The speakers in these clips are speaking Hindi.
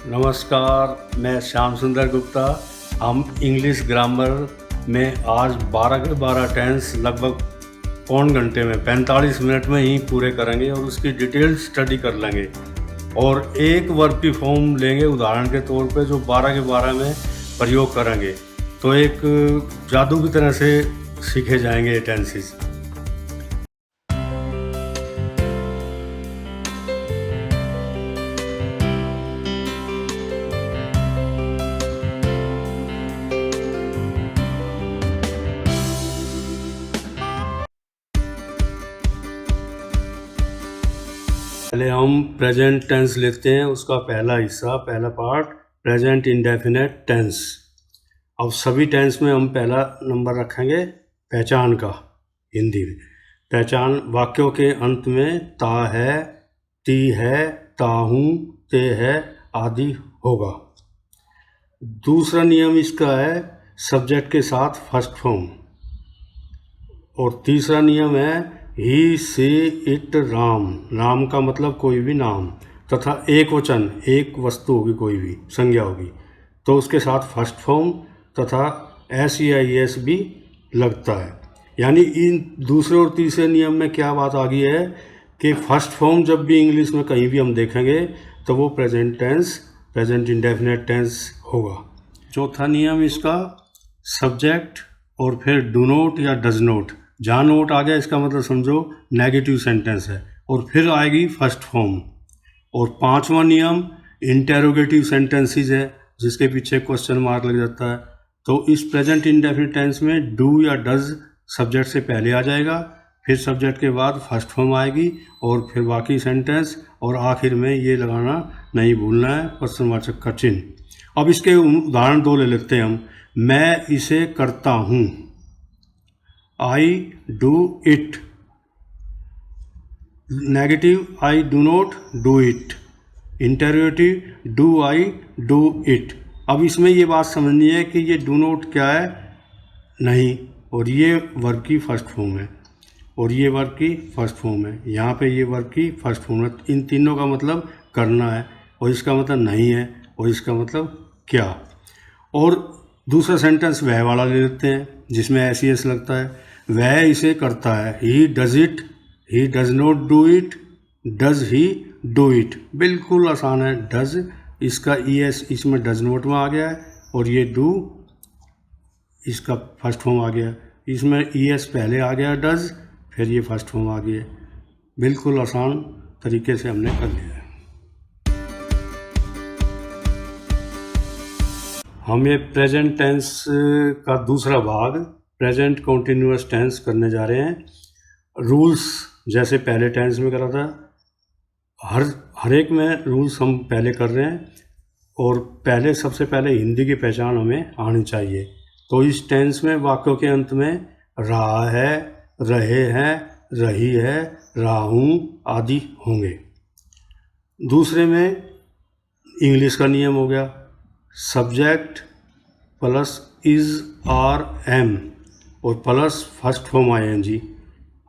नमस्कार, मैं श्याम सुंदर गुप्ता। हम इंग्लिश ग्रामर में आज 12 के 12 टेंस लगभग पौन घंटे में 45 मिनट में ही पूरे करेंगे और उसकी डिटेल स्टडी कर लेंगे और एक वर्ब की फॉर्म लेंगे उदाहरण के तौर पे जो 12 के 12 में प्रयोग करेंगे, तो एक जादू की तरह से सीखे जाएंगे ये टेंसेस। पहले हम प्रेजेंट टेंस लेते हैं, उसका पहला हिस्सा, पहला पार्ट प्रेजेंट इंडेफिनेट टेंस। अब सभी टेंस में हम पहला नंबर रखेंगे पहचान का। हिंदी में पहचान वाक्यों के अंत में ता है, ती है, ताहूँ, ते है आदि होगा। दूसरा नियम इसका है सब्जेक्ट के साथ फर्स्ट फॉर्म। और तीसरा नियम है ही से इट राम। राम का मतलब कोई भी नाम तथा एक वचन, एक वस्तु होगी, कोई भी संज्ञा होगी तो उसके साथ फर्स्ट फॉर्म तथा SEIS भी लगता है। यानी इन दूसरे और तीसरे नियम में क्या बात आ गई है कि फर्स्ट फॉर्म जब भी इंग्लिश में कहीं भी हम देखेंगे तो वो present tense, present indefinite tense होगा। चौथा नियम इसका सब्जेक्ट और फिर डू नॉट या डज नॉट। जहाँ नोट आ गया इसका मतलब समझो नेगेटिव सेंटेंस है और फिर आएगी फर्स्ट फॉर्म। और पांचवा नियम इंटेरोगेटिव सेंटेंसेस है जिसके पीछे क्वेश्चन मार्क लग जाता है। तो इस प्रेजेंट इंडेफिनिट टेंस में डू या डज सब्जेक्ट से पहले आ जाएगा, फिर सब्जेक्ट के बाद फर्स्ट फॉर्म आएगी और फिर बाकी सेंटेंस, और आखिर में ये लगाना नहीं भूलना है प्रश्नवाचक का चिन्ह। अब इसके उदाहरण दो ले लेते हैं हम। मैं इसे करता हूँ, I do it। Negative I do not do it। Interrogative do I do it। अब इसमें ये बात समझनी है कि ये do not क्या है, नहीं, और ये वर्ब की फर्स्ट फॉर्म है और ये वर्ब की फर्स्ट फॉर्म है। यहाँ पे ये वर्ब की फर्स्ट फॉर्म है। इन तीनों का मतलब करना है और इसका मतलब नहीं है और इसका मतलब क्या। और दूसरा सेंटेंस वह वाला ले लेते हैं जिसमें SES लगता है। वह इसे करता है, he does it, he does not do it, does he do it. बिल्कुल आसान है। डज इसका ES इसमें डज नॉट में आ गया है और ये डू इसका फर्स्ट फॉर्म आ गया है। इसमें ES पहले आ गया डज, फिर ये फर्स्ट फॉर्म आ गया। बिल्कुल आसान तरीके से हमने कर लिया है। हम ये प्रेजेंट टेंस का दूसरा भाग प्रेजेंट कॉन्टिन्यूअस टेंस करने जा रहे हैं। रूल्स जैसे पहले टेंस में करा था, हर एक में रूल्स हम पहले कर रहे हैं और पहले सबसे पहले हिंदी की पहचान हमें आनी चाहिए। तो इस टेंस में वाक्यों के अंत में रहा है, रहे हैं, रही है, रहा हूँ आदि होंगे। दूसरे में इंग्लिश का नियम हो गया subject plus is are am और प्लस फर्स्ट फॉर्म ING।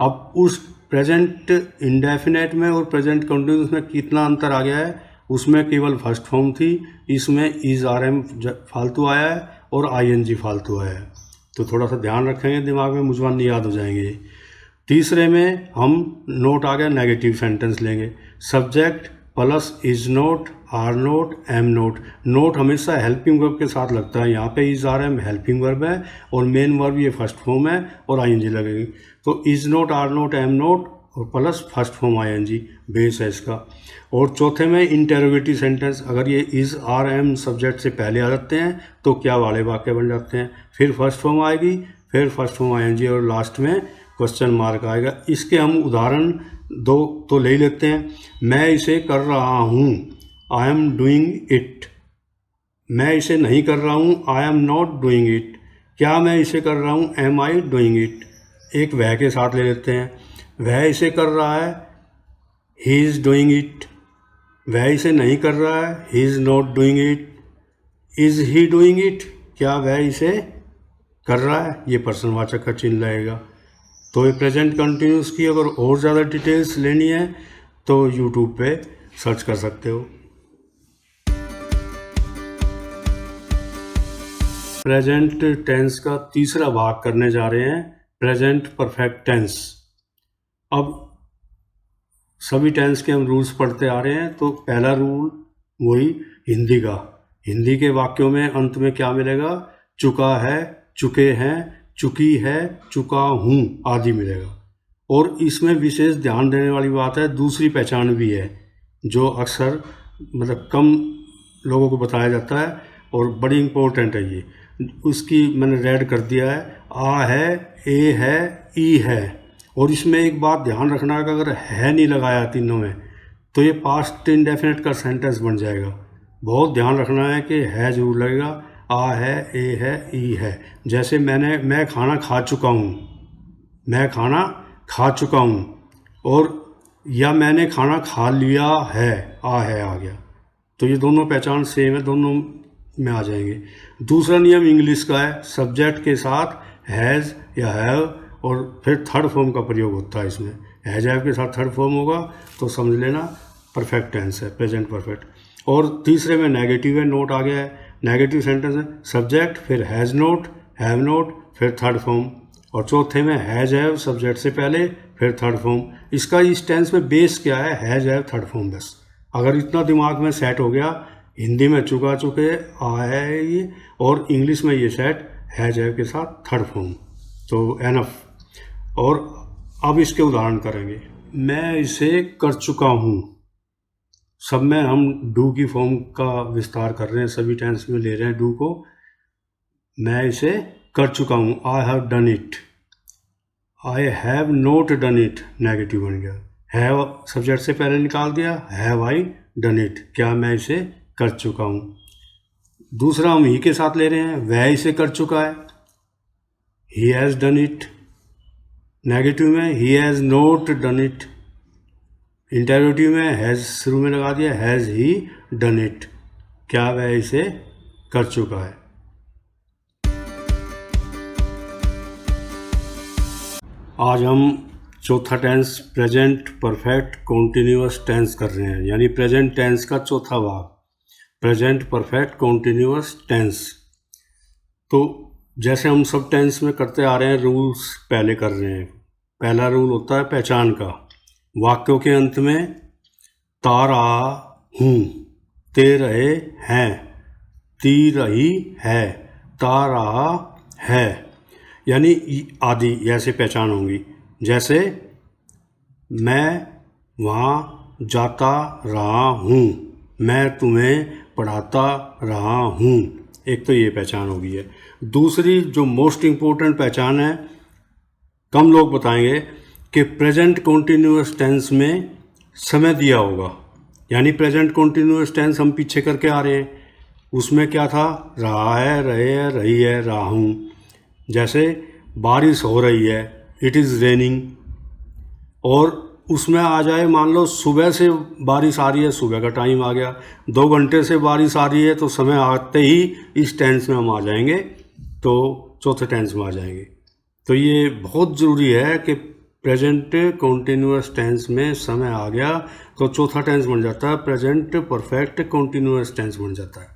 अब उस प्रेजेंट इंडेफिनेट में और प्रेजेंट कंटिन्यूअस में कितना अंतर आ गया है, उसमें केवल फर्स्ट फॉर्म थी, इसमें इज आर एम फालतू आया है और ING फालतू आया है। तो थोड़ा सा ध्यान रखेंगे, दिमाग में मुझवान नहीं याद हो जाएंगे। तीसरे में हम नोट आ गया नेगेटिव सेंटेंस लेंगे subject plus is not, are not, am not. Not हमेशा हेल्पिंग वर्ब के साथ लगता है। यहाँ पे is are am helping verb है और मेन वर्ब ये फर्स्ट फॉर्म है और ING लगेगी। तो is not, are not, am not और plus first form ING base है इसका। और चौथे में इंटेरोगेटिव सेंटेंस, अगर ये इज आर एम सब्जेक्ट से पहले आ जाते हैं तो क्या वाले वाक्य बन जाते हैं, फिर फर्स्ट फॉर्म आएगी, फिर फर्स्ट फॉर्म ING और लास्ट में क्वेश्चन मार्क आएगा। इसके हम उदाहरण दो तो ले लेते हैं। मैं इसे कर रहा हूँ, आई एम डूइंग इट। मैं इसे नहीं कर रहा हूँ, I am not doing it. क्या मैं इसे कर रहा हूँ, एम आई डूइंग इट। एक वह के साथ ले लेते हैं। वह इसे कर रहा है, ही इज़ डूइंग इट। वह इसे नहीं कर रहा है, he is not doing it. Is he doing it, क्या वह इसे कर रहा है, ये प्रश्नवाचक का चिन्ह लगेगा। तो ये प्रेजेंट कंटिन्यूस की अगर और ज़्यादा डिटेल्स लेनी है तो यूट्यूब पे सर्च कर सकते हो। प्रेजेंट टेंस का तीसरा भाग करने जा रहे हैं, प्रेजेंट परफेक्ट टेंस। अब सभी टेंस के हम रूल्स पढ़ते आ रहे हैं। तो पहला रूल वही हिंदी का, हिंदी के वाक्यों में अंत में क्या मिलेगा, चुका है, चुके हैं, चुकी है, चुका हूँ आदि मिलेगा। और इसमें विशेष ध्यान देने वाली बात है, दूसरी पहचान भी है जो अक्सर मतलब कम लोगों को बताया जाता है और बड़ी इम्पोर्टेंट है ये। उसकी मैंने रेड कर दिया है, आ है, ए है, ई है। और इसमें एक बात ध्यान रखना है कि अगर है नहीं लगाया तीनों में तो ये पास्ट इंडेफिनिट का सेंटेंस बन जाएगा। बहुत ध्यान रखना है कि है जरूर लगेगा, आ है, ए है, ई है। जैसे मैं खाना खा चुका हूँ, मैं खाना खा चुका हूँ, और या मैंने खाना खा लिया है, आ गया। तो ये दोनों पहचान सेम है, दोनों में आ जाएंगे। दूसरा नियम इंग्लिश का है, सब्जेक्ट के साथ हैज़ या हैव और फिर थर्ड फॉर्म का प्रयोग होता है। इसमें हैज़ हैव के साथ थर्ड फॉर्म होगा तो समझ लेना परफेक्ट टेंस है, प्रेजेंट परफेक्ट। और तीसरे में नेगेटिव है, नोट आ गया है, नेगेटिव सेंटेंस है, सब्जेक्ट फिर हैज़ नोट, हैव नोट फिर थर्ड फॉर्म। और चौथे में हैज़ हैव सब्जेक्ट से पहले फिर थर्ड फॉर्म। इसका इस टेंस में बेस क्या है, हैज़ हैव थर्ड फॉर्म। बस अगर इतना दिमाग में सेट हो गया, हिंदी में चुका चुके आ है ये, और इंग्लिश में ये सेट हैज़ हैव के साथ थर्ड फॉर्म, तो एनफ। और अब इसके उदाहरण करेंगे। मैं इसे कर चुका हूँ, सब में हम डू की फॉर्म का विस्तार कर रहे हैं, सभी टेंस में ले रहे हैं डू को। मैं इसे कर चुका हूँ, I have done it. I have note done it negative बन गया, हैव सब्जेक्ट से पहले निकाल दिया, हैव आई डन इट, क्या मैं इसे कर चुका हूँ। दूसरा हम ही के साथ ले रहे हैं, वह इसे कर चुका है, he has done it. Negative में he has not done it. Interrogative में हैज़ शुरू में लगा दिया, हैज़ ही डन इट, क्या वह इसे कर चुका है। आज हम चौथा tense present perfect continuous tense कर रहे हैं, यानी प्रेजेंट टेंस का चौथा भाग, प्रेजेंट परफेक्ट कॉन्टिन्यूअस टेंस। तो जैसे हम सब टेंस में करते आ रहे हैं, रूल्स पहले कर रहे हैं। पहला रूल होता है पहचान का, वाक्यों के अंत में ता रहा हूँ, ते रहे हैं, ती रही है, ता रहा है, यानी आदि ऐसे पहचान होंगी। जैसे मैं वहाँ जाता रहा हूँ, मैं तुम्हें पढ़ाता रहा हूँ, एक तो ये पहचान होगी है। दूसरी जो मोस्ट इम्पोर्टेंट पहचान है, कम लोग बताएंगे कि प्रेजेंट कॉन्टिन्यूअस टेंस में समय दिया होगा, यानी प्रेजेंट कॉन्टिन्यूअस टेंस हम पीछे करके आ रहे हैं, उसमें क्या था, रहा है, रहे है, रही है, रहा हूँ। जैसे बारिश हो रही है, इट इज़ रेनिंग, और उसमें आ जाए मान लो सुबह से बारिश आ रही है, सुबह का टाइम आ गया, 2 घंटे से बारिश आ रही है, तो समय आते ही इस टेंस में हम आ जाएंगे, तो चौथे टेंस में आ जाएंगे। तो ये बहुत ज़रूरी है कि प्रेजेंट कॉन्टिन्यूअस टेंस में समय आ गया तो चौथा टेंस बन जाता है, प्रेजेंट परफेक्ट कॉन्टिन्यूअस टेंस बन जाता है।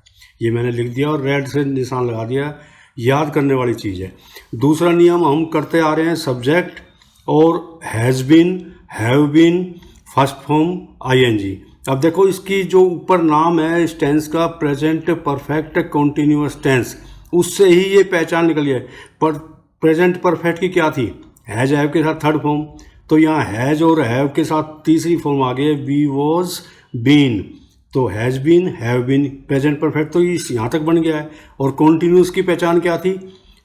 ये मैंने लिख दिया और रेड से निशान लगा दिया, याद करने वाली चीज़ है। दूसरा नियम हम करते आ रहे हैं, सब्जेक्ट और has been, have been, first form ING. अब देखो इसकी जो ऊपर नाम है इस टेंस का, प्रेजेंट परफेक्ट कॉन्टिन्यूअस टेंस, उससे ही ये पहचान निकली है। पर प्रेजेंट परफेक्ट की क्या थी, हैज़ हैव के साथ थर्ड फॉर्म, तो यहाँ हैज़ और हैव के साथ तीसरी फॉर्म आ गई है, बी वॉज बीन, तो has been, have been, present perfect तो इस यहाँ तक बन गया है। और कॉन्टिन्यूस की पहचान क्या थी,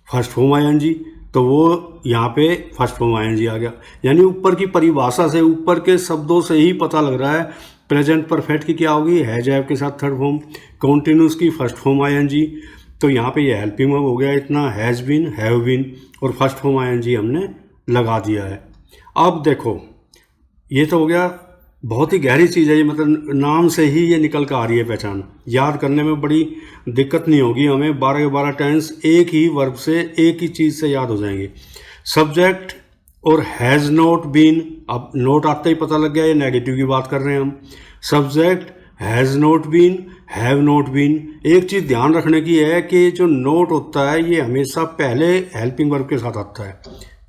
फर्स्ट फॉर्म आईएनजी, तो वो यहाँ पे फर्स्ट फॉर्म आईएनजी आ गया। यानी ऊपर की परिभाषा से, ऊपर के शब्दों से ही पता लग रहा है प्रेजेंट परफेक्ट की क्या होगी, हैज़ हैव के साथ थर्ड फॉर्म, कॉन्टिन्यूस की फर्स्ट फॉर्म आईएनजी। तो यहाँ पे ये हेल्पिंग वर्ब हो गया इतना, हैज़ बीन, हैव बीन, और फर्स्ट फॉर्म आईएनजी हमने लगा दिया है। अब देखो ये तो हो गया, बहुत ही गहरी चीज़ है ये, मतलब नाम से ही ये निकल कर आ रही है पहचान, याद करने में बड़ी दिक्कत नहीं होगी हमें। 12 के 12 टेंस एक ही वर्ब से, एक ही चीज़ से याद हो जाएंगे। सब्जेक्ट और हैज़ नॉट बीन, अब नोट आते ही पता लग गया ये नेगेटिव की बात कर रहे हैं हम। Subject has not been, have not been. एक चीज़ ध्यान रखने की है कि जो नोट होता है ये हमेशा पहले हेल्पिंग वर्ब के साथ आता है।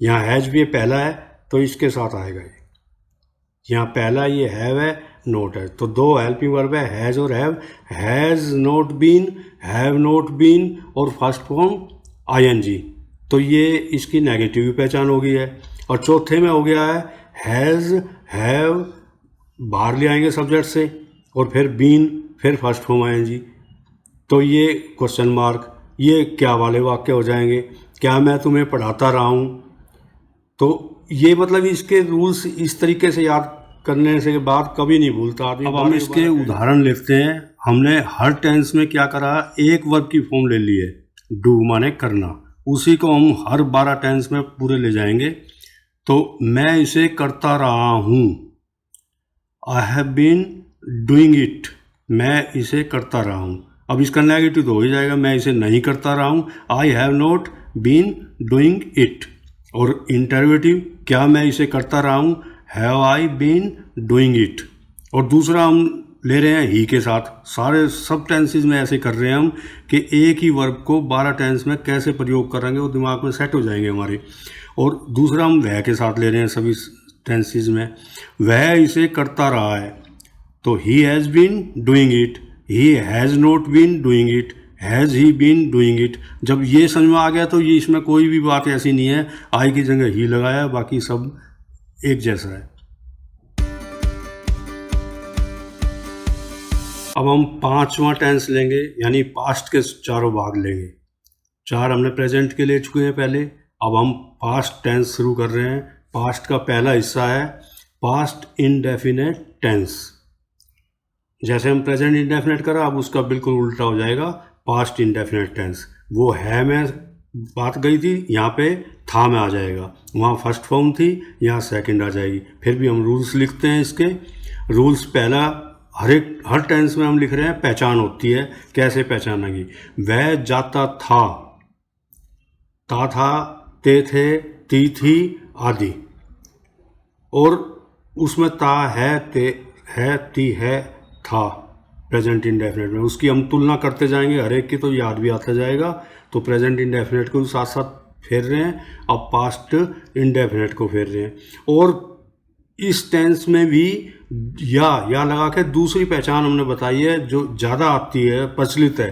यहाँ हैज़ भी पहला है तो इसके साथ आएगा ये। यहाँ पहला ये हैव है, नोट है, तो दो हेल्पिंग वर्ब है, हैज़ और have. Has not been, have not been और फर्स्ट फॉर्म आईएनजी, तो ये इसकी नेगेटिव पहचान हो गई है। और चौथे में हो गया है हैज़, हैव, बाहर ले आएंगे सब्जेक्ट से, और फिर बीन, फिर फर्स्ट फॉर्म आईएनजी, तो ये क्वेश्चन मार्क, ये क्या वाले वाक्य हो जाएंगे। क्या मैं तुम्हें पढ़ाता रहा हूँ, तो ये मतलब इसके रूल्स इस तरीके से याद करने से बाद कभी नहीं भूलता आदमी। अब हम इसके उदाहरण लेते हैं। हमने हर टेंस में क्या करा, एक वर्ब की फॉर्म ले ली है, डू माने करना, उसी को हम हर 12 टेंस में पूरे ले जाएंगे। तो मैं इसे करता रहा हूँ, I have been doing it, मैं इसे करता रहा हूँ। अब इसका नेगेटिव तो हो ही जाएगा, मैं इसे नहीं करता रहा हूँ, I have not been doing it. और इंटरोगेटिव, क्या मैं इसे करता रहा हूँ, have I been doing it. और दूसरा हम ले रहे हैं ही के साथ, सारे सब टेंसेस में ऐसे कर रहे हैं हम कि एक ही वर्ब को 12 टेंस में कैसे प्रयोग करेंगे वो दिमाग में सेट हो जाएंगे हमारे। और दूसरा हम वह के साथ ले रहे हैं सभी टेंसेस में, वह इसे करता रहा है, तो he has been doing it, he has not been doing it, has he been doing it. जब ये समझ में आ गया तो ये इसमें कोई भी बात ऐसी नहीं है आई की जगह ही लगाया, बाकी सब एक जैसा है। अब हम 5वां टेंस लेंगे, यानी पास्ट के चारों भाग लेंगे। 4 हमने प्रेजेंट के ले चुके हैं पहले, अब हम पास्ट टेंस शुरू कर रहे हैं। पास्ट का पहला हिस्सा है पास्ट इंडेफिनेट टेंस। जैसे हम प्रेजेंट इंडेफिनेट करा, अब उसका बिल्कुल उल्टा हो जाएगा पास्ट इंडेफिनेट टेंस। वो है में बात गई थी, यहाँ पे था में आ जाएगा, वहाँ फर्स्ट फॉर्म थी, यहाँ सेकंड आ जाएगी। फिर भी हम रूल्स लिखते हैं इसके। रूल्स पहला, हर टेंस में हम लिख रहे हैं पहचान होती है, कैसे पहचानेंगी। वह जाता था, ता था, ते थे, ती थी आदि। और उसमें ता है, ते है, ती है, था प्रेजेंट इंडेफिनेट में, उसकी हम तुलना करते जाएंगे हर एक की, तो याद भी आता जाएगा। तो प्रेजेंट इंडेफिनेट को साथ साथ फेर रहे हैं, अब पास्ट इंडेफिनेट को फेर रहे हैं। और इस टेंस में भी या लगा के दूसरी पहचान हमने बताई है जो ज़्यादा आती है, प्रचलित है।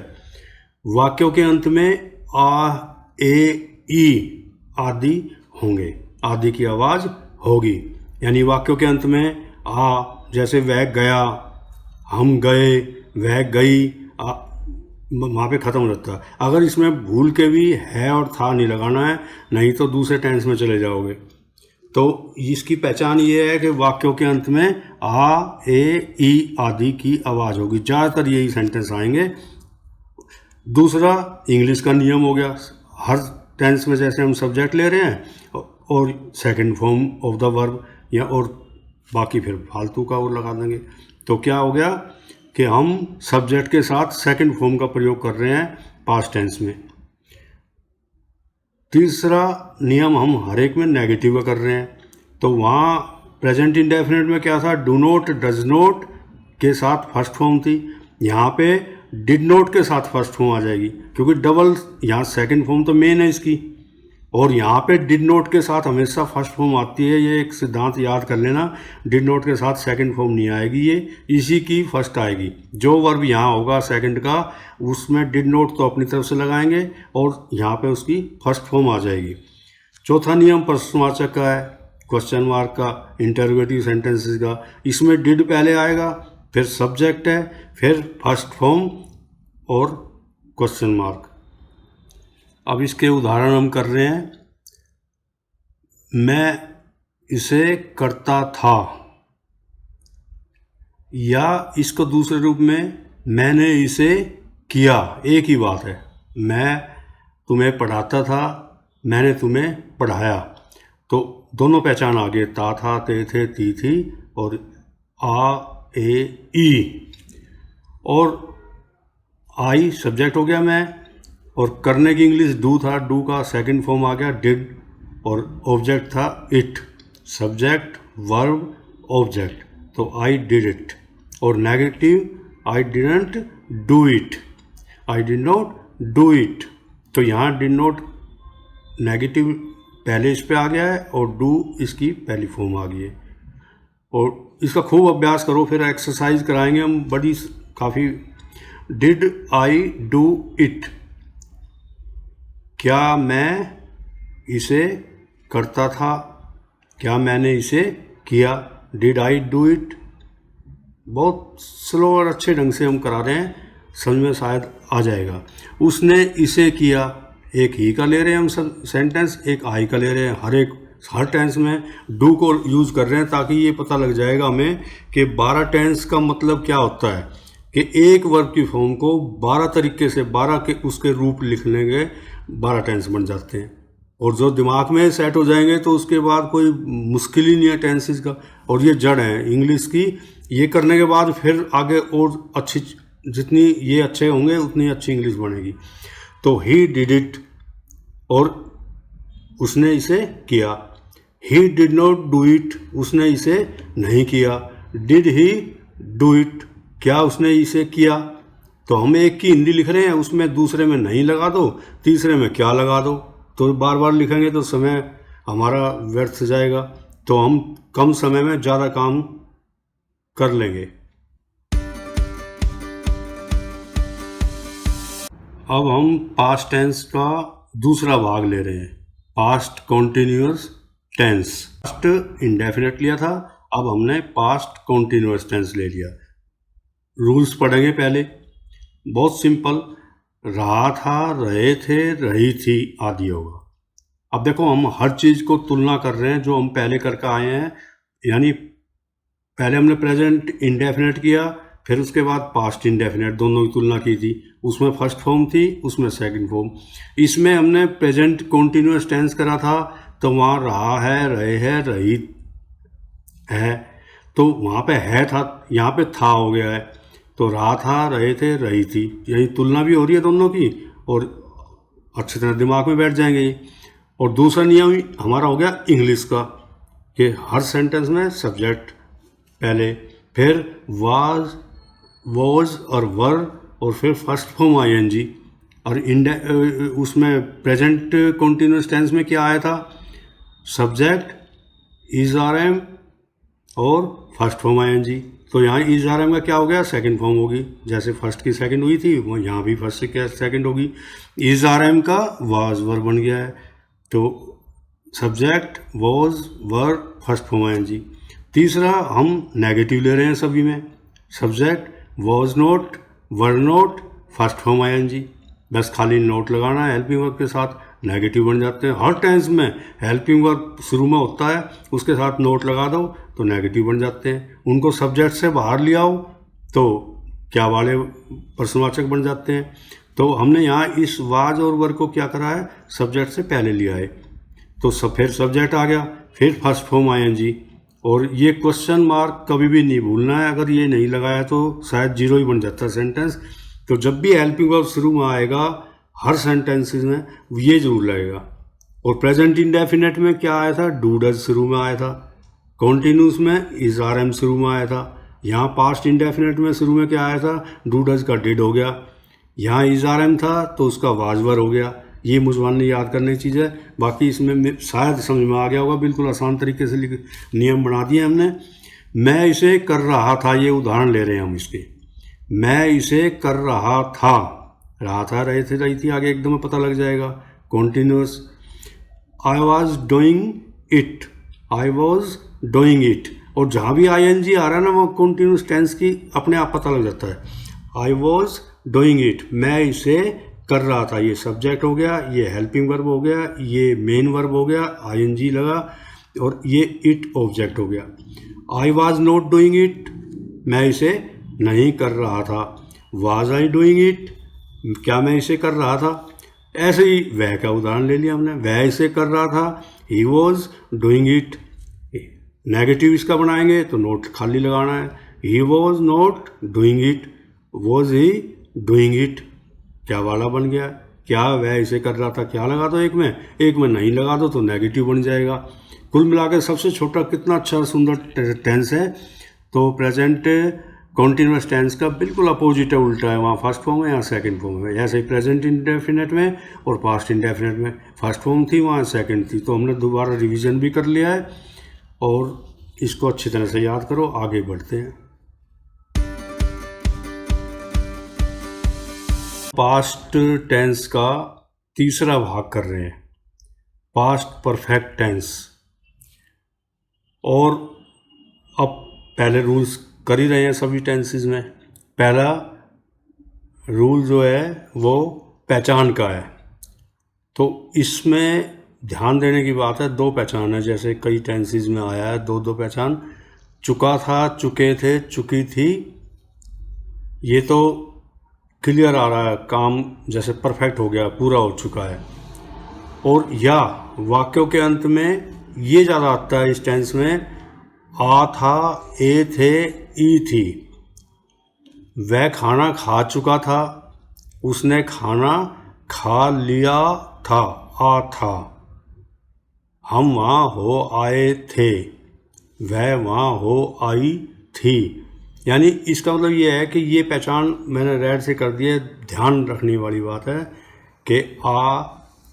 वाक्यों के अंत में आ, ए, ई आदि होंगे, आदि की आवाज़ होगी। यानी वाक्यों के अंत में आ, जैसे वह गया, हम गए, वह गई, वहाँ पे ख़त्म हो जाता है। अगर इसमें भूल के भी है और था नहीं लगाना है, नहीं तो दूसरे टेंस में चले जाओगे। तो इसकी पहचान ये है कि वाक्यों के अंत में आ, ए, ई आदि की आवाज़ होगी। ज़्यादातर यही सेंटेंस आएंगे। दूसरा इंग्लिश का नियम हो गया, हर टेंस में जैसे हम सब्जेक्ट ले रहे हैं और second form of the verb, या और बाकी फिर फालतू का और लगा देंगे। तो क्या हो गया कि हम सब्जेक्ट के साथ सेकंड फॉर्म का प्रयोग कर रहे हैं पास्ट टेंस में। तीसरा नियम हम हर एक में नेगेटिव कर रहे हैं। तो वहाँ प्रेजेंट इंडेफिनेट में क्या था, डू नॉट, डज नॉट के साथ फर्स्ट फॉर्म थी, यहाँ पे डिड नॉट के साथ फर्स्ट फॉर्म आ जाएगी, क्योंकि डबल यहाँ सेकंड फॉर्म तो मेन है इसकी, और यहाँ पे डिड नॉट के साथ हमेशा फर्स्ट फॉर्म आती है। ये एक सिद्धांत याद कर लेना, डिड नॉट के साथ सेकंड फॉर्म नहीं आएगी, ये इसी की फर्स्ट आएगी। जो वर्ब यहाँ होगा सेकंड का, उसमें डिड नॉट तो अपनी तरफ से लगाएंगे और यहाँ पे उसकी फर्स्ट फॉर्म आ जाएगी। चौथा नियम प्रश्नवाचक का है, क्वेश्चन मार्क का, इंटरोगेटिव सेंटेंसेस का। इसमें डिड पहले आएगा, फिर सब्जेक्ट है, फिर फर्स्ट फॉर्म और क्वेश्चन मार्क। अब इसके उदाहरण हम कर रहे हैं। मैं इसे करता था, या इसको दूसरे रूप में मैंने इसे किया, एक ही बात है। मैं तुम्हें पढ़ाता था, मैंने तुम्हें पढ़ाया, तो दोनों पहचान आ गए, ता था, ते थे, ती थी, और आ, ए, ई। और आई सब्जेक्ट हो गया मैं, और करने की इंग्लिश डू था, डू का सेकंड फॉर्म आ गया डिड, और ऑब्जेक्ट था इट, सब्जेक्ट वर्ब ऑब्जेक्ट, तो आई डिड इट। और negative I didn't do it, I did not do it. तो यहाँ डिड नॉट नेगेटिव पहले इस पे आ गया है और डू इसकी पहली फॉर्म आ गई है। और इसका खूब अभ्यास करो, फिर एक्सरसाइज कराएंगे हम बड़ी काफ़ी। डिड आई डू इट, क्या मैं इसे करता था, क्या मैंने इसे किया। डिड आई डू इट बहुत स्लो और अच्छे ढंग से हम करा रहे हैं, समझ में शायद आ जाएगा। उसने इसे किया, एक ही का ले रहे हैं हम सब सेंटेंस, एक आई का ले रहे हैं। हर टेंस में डू को यूज़ कर रहे हैं ताकि ये पता लग जाएगा हमें कि 12 टेंस का मतलब क्या होता है, कि एक वर्ब की फॉर्म को 12 तरीके से 12 के उसके रूप लिखने के 12 टेंस बन जाते हैं। और जो दिमाग में सेट हो जाएंगे तो उसके बाद कोई मुश्किल ही नहीं है टेंसेस का। और ये जड़ है इंग्लिश की, ये करने के बाद फिर आगे और अच्छी, जितनी ये अच्छे होंगे उतनी अच्छी इंग्लिश बनेगी। तो ही डिड इट, और उसने इसे किया। He did not do it, उसने इसे नहीं किया। डिड ही डू इट, क्या उसने इसे किया। तो हम एक की हिंदी लिख रहे हैं, उसमें दूसरे में नहीं लगा दो, तीसरे में क्या लगा दो। तो बार बार लिखेंगे तो समय हमारा व्यर्थ जाएगा। तो हम कम समय में ज़्यादा काम कर लेंगे। अब हम पास्ट टेंस का दूसरा भाग ले रहे हैं, past continuous tense. Past indefinite लिया था, अब हमने पास्ट कॉन्टिन्यूअस टेंस ले लिया। रूल्स पढ़ेंगे पहले, बहुत सिंपल। रहा था, रहे थे, रही थी आदि होगा। अब देखो हम हर चीज़ को तुलना कर रहे हैं जो हम पहले करके आए हैं, यानी पहले हमने प्रेजेंट इंडेफिनिट किया, फिर उसके बाद पास्ट इंडेफिनिट, दोनों की तुलना की थी। उसमें फर्स्ट फॉर्म थी, उसमें सेकंड फॉर्म। इसमें हमने प्रेजेंट कॉन्टिन्यूअस टेंस करा था, तो वहाँ रहा है, रहे हैं, रही है, तो वहाँ पे है था, यहाँ पे था हो गया है। तो रहा था, रहे थे, रही थी, यही तुलना भी हो रही है दोनों की, और अच्छी तरह दिमाग में बैठ जाएंगे। और दूसरा नियम हमारा हो गया इंग्लिश का, कि हर सेंटेंस में सब्जेक्ट पहले, फिर वाज, वॉज और वर, और फिर फर्स्ट फॉर्म आईएनजी। और उसमें प्रेजेंट कॉन्टिन्यूअस टेंस में क्या आया था, सब्जेक्ट, इज आर एम और फर्स्ट फॉर्म आईएनजी। तो यहाँ इज आर एम का क्या हो गया, सेकंड फॉर्म होगी, जैसे फर्स्ट की सेकंड हुई थी वो यहाँ भी फर्स्ट की सेकंड होगी। इज आर एम का वाज वर बन गया है, तो subject, was, were, first form ING. तीसरा हम नेगेटिव ले रहे हैं सभी में, subject, was not, were not, first form ING. बस खाली नोट लगाना है हेल्पिंग वर्ब के साथ, नेगेटिव बन जाते हैं। हर टेंस में हेल्पिंग वर्ब शुरू में होता है, उसके साथ नोट लगा दो तो नेगेटिव बन जाते हैं। उनको सब्जेक्ट से बाहर ले आओ तो क्या वाले प्रश्नवाचक बन जाते हैं। तो हमने यहाँ इस वाज और वर को क्या करा है, सब्जेक्ट से पहले लिया है, तो फिर सब्जेक्ट आ गया, फिर फर्स्ट फॉर्म आईएनजी। और ये क्वेश्चन मार्क कभी भी नहीं भूलना है, अगर ये नहीं लगाया तो शायद जीरो ही बन जाता है सेंटेंस। तो जब भी हेल्पिंग वर्ब शुरू में आएगा हर सेंटेंसेस में ये जरूर लगेगा। और प्रेजेंट इंडेफिनिट में क्या आया था, डू डज शुरू में आया था। कॉन्टिन्यूस में इज आर एम शुरू में आया था। यहाँ पास्ट इंडेफिनिट में शुरू में क्या आया था, डू डज का डिड हो गया। यहाँ इज आर एम था तो उसका वाज वर हो गया। ये मुझवान ने याद करने की चीज़ है, बाकी इसमें शायद समझ में आ गया होगा, बिल्कुल आसान तरीके से नियम बना दिए हमने। मैं इसे कर रहा था, ये उदाहरण ले रहे हैं हम इसके। मैं इसे कर रहा था, रहा था, रहे थे, रही थी, आगे एकदम पता लग जाएगा। Continuous, I was doing it, I was doing it. और जहाँ भी आई एन जी आ रहा है ना वो कॉन्टिन्यूस टेंस की अपने आप पता लग जाता है। आई वॉज डूइंग इट, मैं इसे कर रहा था, ये सब्जेक्ट हो गया, ये हेल्पिंग वर्ब हो गया, ये मेन वर्ब हो गया, आई एन जी लगा, और ये इट ऑब्जेक्ट हो गया। I was not doing it, मैं इसे नहीं कर रहा था। वाज आई डूइंग इट, क्या मैं इसे कर रहा था। ऐसे ही वह का उदाहरण ले लिया हमने, वह इसे कर रहा था, he was doing it. Negative इसका बनाएंगे तो नोट खाली लगाना है, he was not doing it, was he doing it, क्या वाला बन गया, क्या वह इसे कर रहा था, क्या लगा दो एक में नहीं लगा दो तो नेगेटिव बन जाएगा। कुल मिलाकर सबसे छोटा कितना अच्छा सुंदर टेंस है। तो प्रेजेंट कॉन्टिन्यूस टेंस का बिल्कुल अपोजिट है, उल्टा है। वहाँ फर्स्ट फॉर्म है, यहाँ सेकंड फॉर्म है। जैसे प्रेजेंट इंडेफिनिट में और पास्ट इंडेफिनिट में फर्स्ट फॉर्म थी, वहाँ सेकंड थी। तो हमने दोबारा रिवीजन भी कर लिया है और इसको अच्छी तरह से याद करो। आगे बढ़ते हैं। पास्ट टेंस का तीसरा भाग कर रहे हैं, पास्ट परफेक्ट टेंस। और अब पहले रूल्स कर ही रहे हैं सभी टेंसेस में। पहला रूल जो है वो पहचान का है। तो इसमें ध्यान देने की बात है, दो पहचान है। जैसे कई टेंसेस में आया है दो दो पहचान। चुका था, चुके थे, चुकी थी, ये तो क्लियर आ रहा है, काम जैसे परफेक्ट हो गया, पूरा हो चुका है। और या वाक्यों के अंत में ये ज़्यादा आता है इस टेंस में, आ था, ए थे, ई थी। वह खाना खा चुका था, उसने खाना खा लिया था, आ था। हम वहाँ हो आए थे, वह वहाँ हो आई थी। यानी इसका मतलब ये है कि ये पहचान मैंने रेड से कर दी है। ध्यान रखने वाली बात है कि आ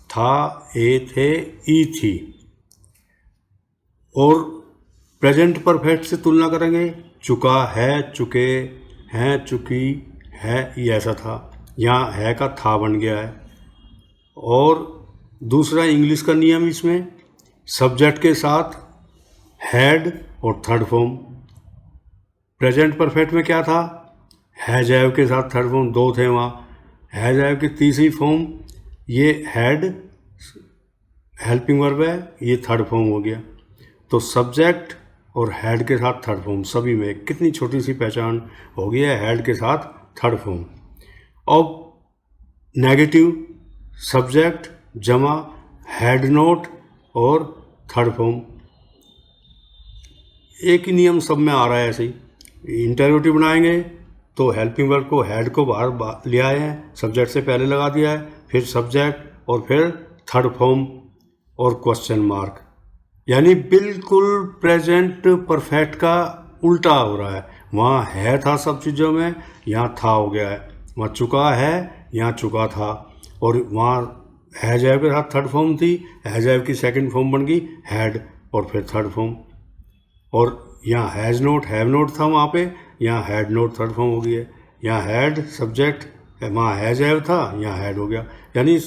था, ए थे, ई थी। और प्रेजेंट परफेक्ट से तुलना करेंगे, चुका है, चुके हैं, चुकी है, ये ऐसा था। यहाँ है का था बन गया है। और दूसरा इंग्लिश का नियम इसमें, सब्जेक्ट के साथ हैड और थर्ड फॉर्म। प्रेजेंट परफेक्ट में क्या था, हैज हैव के साथ थर्ड फॉर्म, दो थे वहाँ। हैज हैव की तीसरी फॉर्म ये हैड हेल्पिंग वर्ब है, ये थर्ड फॉर्म हो गया। तो सब्जेक्ट और हैड के साथ थर्ड फॉर्म, सभी में कितनी छोटी सी पहचान हो गई है, हैड के साथ थर्ड फॉर्म। अब नेगेटिव, सब्जेक्ट जमा हैड नोट और थर्ड फॉर्म। एक ही नियम सब में आ रहा है ऐसे ही। इंटरोगेटिव बनाएंगे तो हेल्पिंग वर्ब को, हेड को बाहर ले आए हैं, सब्जेक्ट से पहले लगा दिया है, फिर सब्जेक्ट और फिर थर्ड फॉर्म और क्वेश्चन मार्क। यानी बिल्कुल प्रेजेंट परफेक्ट का उल्टा हो रहा है। वहाँ है था सब चीज़ों में, यहाँ था हो गया है। वहाँ चुका है, यहाँ चुका था। और वहाँ हैज हैव के साथ थर्ड फॉर्म थी, हैज हैव की सेकंड फॉर्म बन गई हैड और फिर थर्ड फॉर्म। और यहाँ हैज़ नोट, हैव नोट था वहाँ पे, यहाँ हैड नोट थर्ड फॉर्म हो गई है। यहाँ हैड सब्जेक्ट, वहाँ हैज हैव था, यहाँ हैड हो गया। यानी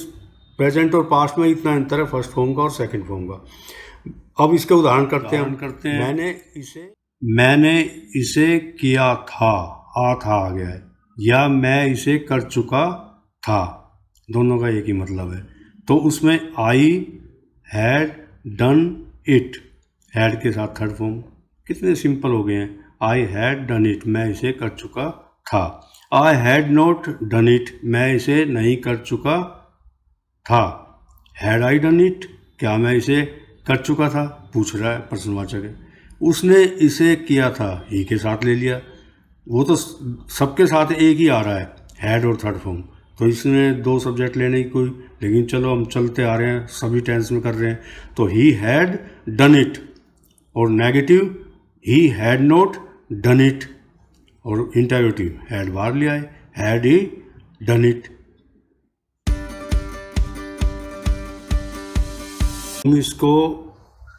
प्रेजेंट और पास्ट में इतना अंतर है, फर्स्ट फॉर्म का और सेकंड फॉर्म का। अब इसके उदाहरण करते हैं। मैंने इसे किया था, आ था आ गया है, या मैं इसे कर चुका था, दोनों का एक ही मतलब है। तो उसमें I had done it, had के साथ थर्ड फॉर्म। कितने सिंपल हो गए हैं। आई हैड डन इट, मैं इसे कर चुका था। I had not done it, मैं इसे नहीं कर चुका था। हैड आई डन इट, क्या मैं इसे कर चुका था, पूछ रहा है, प्रश्नवाचक है। उसने इसे किया था, ही के साथ ले लिया। वो तो सबके साथ एक ही आ रहा है, हैड और थर्ड फॉर्म। तो इसमें दो सब्जेक्ट लेने की कोई, लेकिन चलो हम चलते आ रहे हैं, सभी टेंस में कर रहे हैं। तो ही हैड डन इट, और negative he had not done it, और इंटरोगेटिव हैड बाहर लिया है, हैड ही डन इट। हम इसको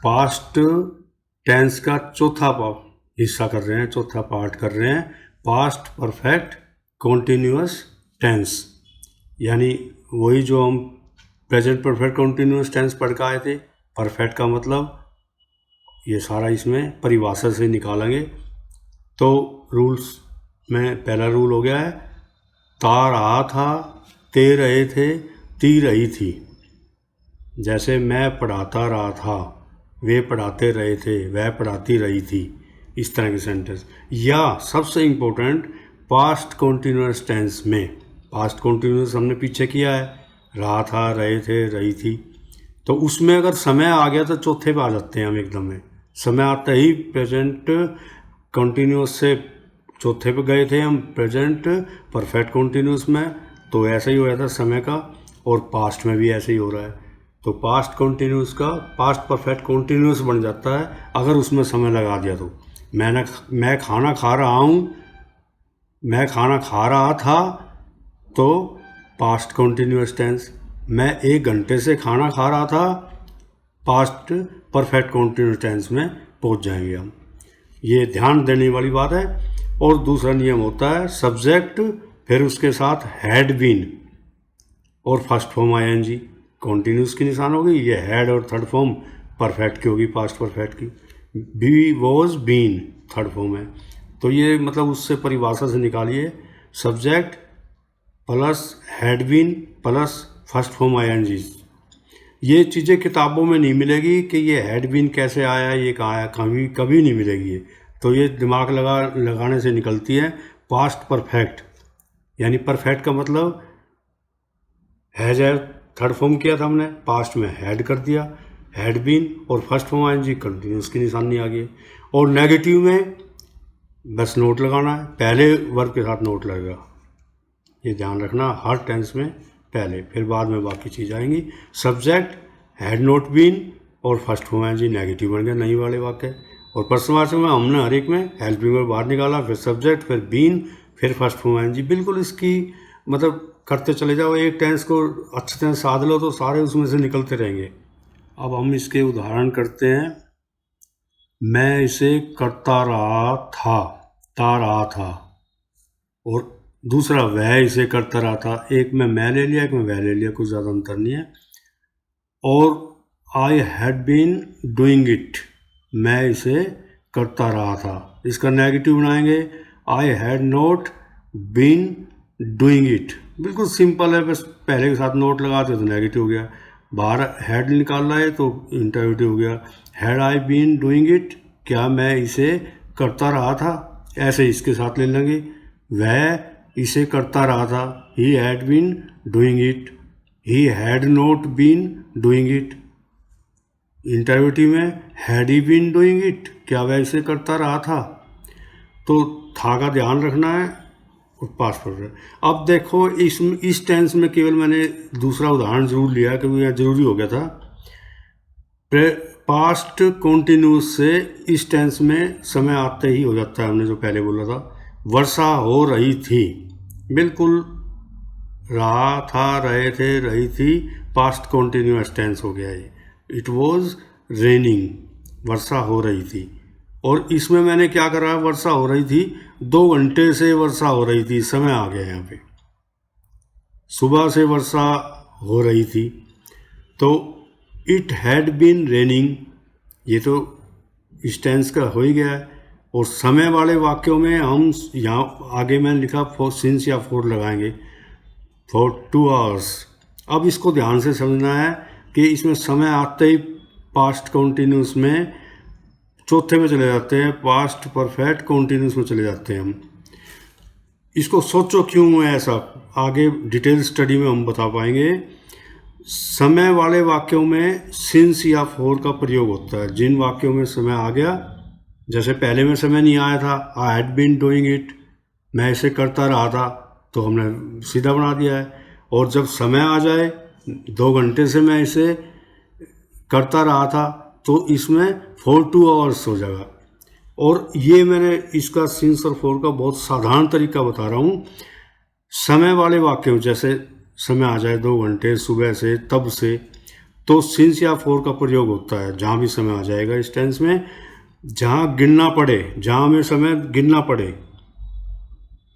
पास्ट टेंस का चौथा हिस्सा कर रहे हैं, चौथा पार्ट कर रहे हैं, पास्ट परफेक्ट कॉन्टिन्यूअस टेंस। यानी वही जो हम प्रेजेंट परफेक्ट कॉन्टिन्यूअस टेंस पढ़ के आए थे। परफेक्ट का मतलब ये सारा इसमें परिभाषा से निकालेंगे। तो रूल्स में पहला रूल हो गया है, ता रहा था, ते रहे थे, ती रही थी। जैसे मैं पढ़ाता रहा था, वे पढ़ाते रहे थे, वह पढ़ाती रही थी, इस तरह के सेंटेंस। या सबसे इम्पोर्टेंट पास्ट कॉन्टिन्यूअस टेंस में, पास्ट कॉन्टिन्यूअस हमने पीछे किया है, रहा था, रहे थे, रही थी। तो उसमें अगर समय आ गया तो चौथे पे आ जाते हैं हम एकदम में। समय आते ही प्रेजेंट कॉन्टिन्यूअस से चौथे पे गए थे हम प्रेजेंट परफेक्ट कॉन्टिन्यूअस में। तो ऐसा ही हो रहा था समय का, और पास्ट में भी ऐसे ही हो रहा है। तो पास्ट कॉन्टिन्यूअस का पास्ट परफेक्ट कॉन्टिन्यूअस बन जाता है अगर उसमें समय लगा दिया तो। मैं खाना खा रहा हूँ, मैं खाना खा रहा था तो पास्ट कॉन्टिन्यूस टेंस। मैं 1 घंटे से खाना खा रहा था, पास्ट परफेक्ट कॉन्टिन्यूस टेंस में पहुंच जाएंगे हम। ये ध्यान देने वाली बात है। और दूसरा नियम होता है सब्जेक्ट फिर उसके साथ हैड बीन और फर्स्ट फॉर्म आईएनजी कॉन्टिन्यूस की निशान होगी। ये हैड और थर्ड फॉर्म परफेक्ट की होगी, पास्ट परफेक्ट की। Be was been third form है। तो ये मतलब उससे परिभाषा से निकालिए subject plus had been plus first form ING. ये चीज़ें किताबों में नहीं मिलेगी कि ये हैड बीन कैसे आया, ये कहाँ आया, कभी कभी नहीं मिलेगी ये। तो ये दिमाग लगाने से निकलती है पास्ट परफेक्ट। यानी परफेक्ट का मतलब हैज है, थर्ड फॉर्म किया था हमने, पास्ट में हैड कर दिया, हैड बीन, और फर्स्ट फॉर्म आईएनजी कंटिन्यूस की निशानी आ गई। और नेगेटिव में बस नोट लगाना है, पहले वर्ब के साथ नोट लगेगा। ये ध्यान रखना हर टेंस में पहले, फिर बाद में बाकी चीज़ आएंगी। सब्जेक्ट हैड नॉट बीन और फर्स्ट फॉर्म आईएनजी नेगेटिव बन गया, नहीं वाले वाक्य। और प्रश्नवाचक में हमने हर एक में हेल्पिंग वर्ब बाहर निकाला, फिर सब्जेक्ट, फिर बीन, फिर फर्स्ट फॉर्म आईएनजी। बिल्कुल इसकी मतलब करते चले जाओ, एक टेंस को अच्छी तरह साध लो तो सारे उसमें से निकलते रहेंगे। अब हम इसके उदाहरण करते हैं। मैं इसे करता रहा था, ता रहा था, और दूसरा वह इसे करता रहा था। एक में मैं ले लिया, एक में वह ले लिया, कुछ ज़्यादा अंतर नहीं है। और I had been doing it, मैं इसे करता रहा था। इसका नेगेटिव बनाएंगे, I had not been doing it. बिल्कुल सिंपल है, बस पहले के साथ नोट लगाते तो नेगेटिव हो गया। बाहर हैड निकाल रहा है तो इंटरोगेटिव हो गया। Had I been doing it, क्या मैं इसे करता रहा था, ऐसे इसके साथ ले लेंगे। वह इसे करता रहा था, he had been doing it, he had not been doing it. Interrogative में had he been doing it, क्या वह इसे करता रहा था। तो था का ध्यान रखना है और पास्ट परफेक्ट। अब देखो इस टेंस में केवल मैंने दूसरा उदाहरण जरूर लिया क्योंकि यह जरूरी हो गया था। पास्ट कॉन्टिन्यूस से इस टेंस में समय आते ही हो जाता है, हमने जो पहले बोला था। वर्षा हो रही थी, बिल्कुल रहा था, रहे थे, रही थी, पास्ट कॉन्टिन्यूस टेंस हो गया ये। इट वॉज रेनिंग, वर्षा हो रही थी। और इसमें मैंने क्या करा, वर्षा हो रही थी, 2 घंटे से वर्षा हो रही थी, समय आ गया यहाँ पे। सुबह से वर्षा हो रही थी, तो इट हैड बीन रेनिंग, ये तो इस टेंस का हो ही गया है। और समय वाले वाक्यों में हम यहाँ आगे मैंने लिखा फॉर सिंस या फॉर लगाएंगे, फॉर 2 आवर्स। अब इसको ध्यान से समझना है कि इसमें समय आते ही पास्ट कॉन्टिन्यूस में चौथे में चले जाते हैं, पास्ट परफेक्ट कॉन्टिन्यूस में चले जाते हैं हम। इसको सोचो क्यों है ऐसा, आगे डिटेल स्टडी में हम बता पाएंगे। समय वाले वाक्यों में सिंस या फॉर का प्रयोग होता है। जिन वाक्यों में समय आ गया, जैसे पहले में समय नहीं आया था, I had been doing it, मैं इसे करता रहा था, तो हमने सीधा बना दिया है। और जब समय आ जाए, 2 घंटे से मैं इसे करता रहा था, तो इसमें फॉर 2 आवर्स हो जाएगा। और ये मैंने इसका सिंस और फॉर का बहुत साधारण तरीका बता रहा हूँ। समय वाले वाक्यों जैसे समय आ जाए 2 घंटे, सुबह से, तब से, तो सिंस या फॉर का प्रयोग होता है। जहाँ भी समय आ जाएगा इस टेंस में, जहाँ गिनना पड़े, जहाँ हमें समय गिनना पड़े